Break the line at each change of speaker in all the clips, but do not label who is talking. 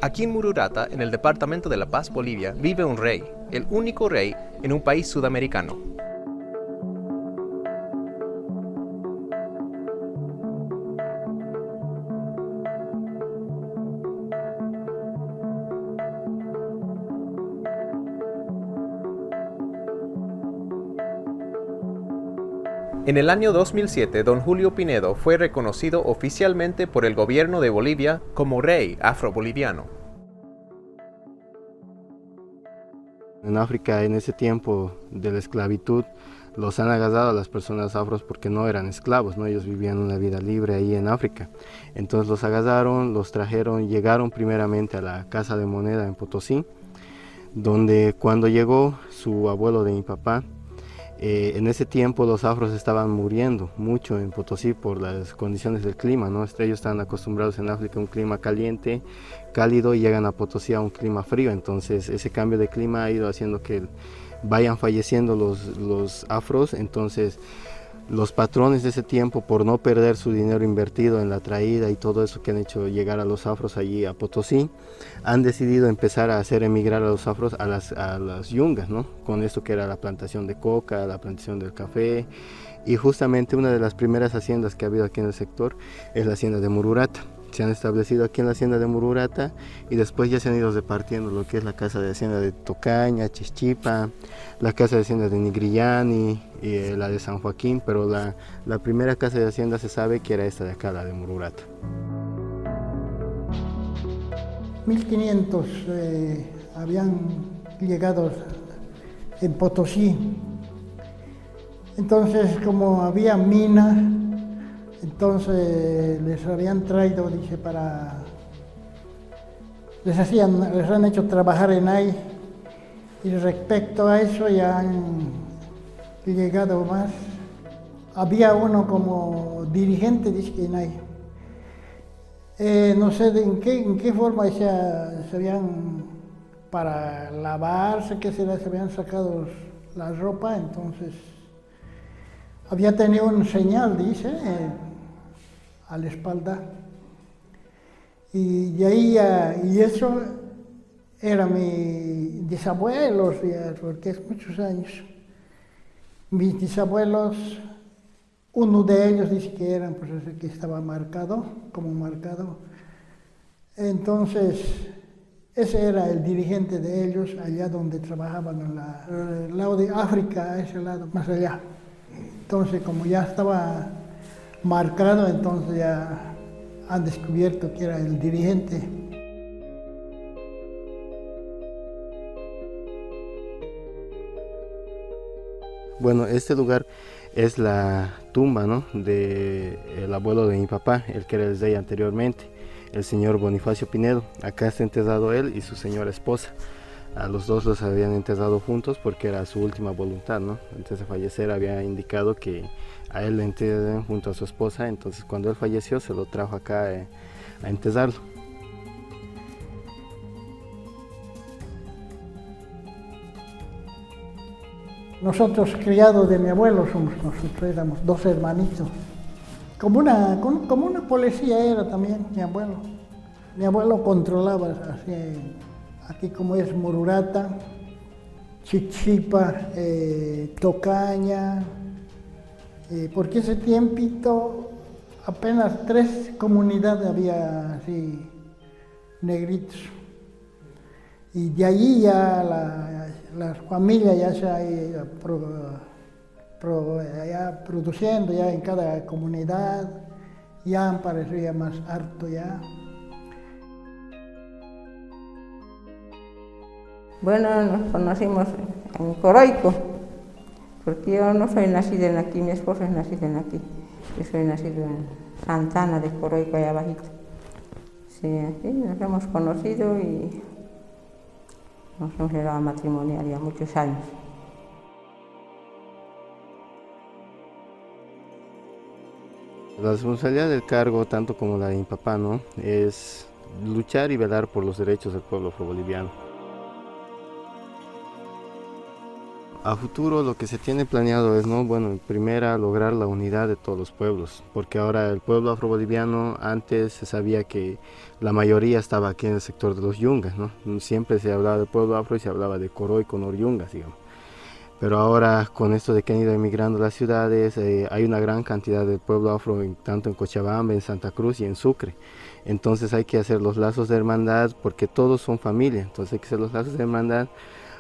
Aquí en Mururata, en el departamento de La Paz, Bolivia, vive un rey, el único rey en un país sudamericano. En el año 2007, don Julio Pinedo fue reconocido oficialmente por el gobierno de Bolivia como rey afroboliviano.
En África, en ese tiempo de la esclavitud, los han agarrado a las personas afros porque no eran esclavos, ¿no? Ellos vivían una vida libre ahí en África. Entonces los agarraron, los trajeron, llegaron primeramente a la Casa de Moneda en Potosí, donde cuando llegó su abuelo de mi papá, en ese tiempo los afros estaban muriendo mucho en Potosí por las condiciones del clima, ¿no? Ellos están acostumbrados en África a un clima caliente, cálido, y llegan a Potosí a un clima frío. Entonces ese cambio de clima ha ido haciendo que vayan falleciendo los afros. Entonces los patrones de ese tiempo, por no perder su dinero invertido en la traída y todo eso que han hecho llegar a los afros allí a Potosí, han decidido empezar a hacer emigrar a los afros a las yungas, ¿no? Con esto que era la plantación de coca, la plantación del café. Y justamente una de las primeras haciendas que ha habido aquí en el sector es la hacienda de Mururata. Se han establecido aquí en la hacienda de Mururata y después ya se han ido repartiendo lo que es la casa de hacienda de Tocaña, Chischipa, la casa de hacienda de Nigrillani y la de San Joaquín, pero la primera casa de hacienda se sabe que era esta de acá, la de Mururata.
1500 habían llegado en Potosí. Entonces, como había mina, entonces les habían traído, dice, les han hecho trabajar en ahí. Y respecto a eso ya han llegado más. Había uno como dirigente, dice, en ahí. No sé en qué forma se habían, para lavarse, que se habían sacado la ropa, entonces había tenido un señal, dice, a la espalda. Y de ahí, y eso era mi bisabuelos, porque es muchos años. Mis bisabuelos, uno de ellos dice que eran, pues ese que estaba marcado, como marcado. Entonces, ese era el dirigente de ellos, allá donde trabajaban, en el lado de África, a ese lado, más allá. Entonces, como ya estaba marcado, entonces ya han descubierto que era el dirigente.
Bueno, este lugar es la tumba, ¿no?, del abuelo de mi papá, el que era el rey anteriormente, el señor Bonifacio Pinedo. Acá está enterrado él y su señora esposa. A los dos los habían enterrado juntos porque era su última voluntad, ¿no? Antes de fallecer había indicado que a él lo entierren junto a su esposa. Entonces cuando él falleció se lo trajo acá a enterrarlo.
Nosotros, criados de mi abuelo, nosotros éramos dos hermanitos. Como una policía era también mi abuelo. Mi abuelo controlaba así, aquí como es Mururata, Chichipa, Tocaña, porque ese tiempito apenas 3 comunidades había así, negritos. Y de allí ya la familia ya se ha ido ya produciendo ya en cada comunidad, ya han parecido ya más harto ya.
Bueno, nos conocimos en Coroico, porque yo no soy nacida en aquí, mi esposo es nacido en aquí. Yo soy nacido en Santana de Coroico, allá abajito. Sí, aquí nos hemos conocido y nos hemos llegado a matrimoniar ya muchos años.
La responsabilidad del cargo, tanto como la de mi papá, ¿no?, es luchar y velar por los derechos del pueblo afroboliviano. A futuro lo que se tiene planeado es, ¿no? Bueno, primero lograr la unidad de todos los pueblos, porque ahora el pueblo afroboliviano, antes se sabía que la mayoría estaba aquí en el sector de los yungas, ¿no? Siempre se hablaba del pueblo afro y se hablaba de Coroy con Oryungas, digamos. Pero ahora con esto de que han ido emigrando las ciudades, hay una gran cantidad de pueblo afro tanto en Cochabamba, en Santa Cruz y en Sucre. Entonces hay que hacer los lazos de hermandad porque todos son familia, entonces hay que hacer los lazos de hermandad,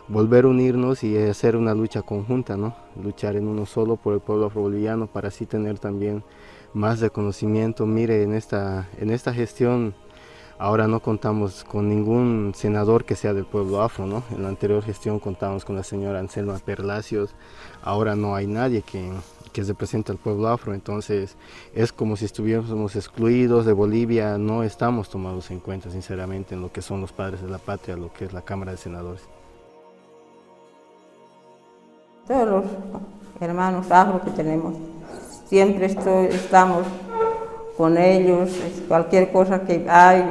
volver a unirnos y hacer una lucha conjunta, ¿no? Luchar en uno solo por el pueblo afroboliviano para así tener también más reconocimiento. Mire, en esta gestión ahora no contamos con ningún senador que sea del pueblo afro, ¿no? En la anterior gestión contamos con la señora Anselma Perlacios, ahora no hay nadie que represente al pueblo afro, entonces es como si estuviéramos excluidos de Bolivia, no estamos tomados en cuenta sinceramente en lo que son los padres de la patria, lo que es la Cámara de Senadores.
Todos los hermanos afro que tenemos, siempre estamos con ellos, cualquier cosa que hay,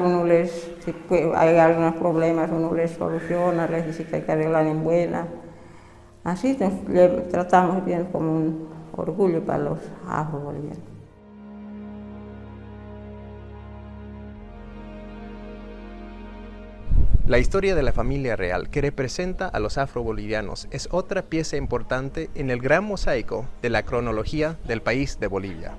si hay algunos problemas, uno les soluciona, les dice que hay que arreglar en buena. Así le tratamos bien como un orgullo para los afro-bolivianos.
La historia de la familia real que representa a los afrobolivianos es otra pieza importante en el gran mosaico de la cronología del país de Bolivia.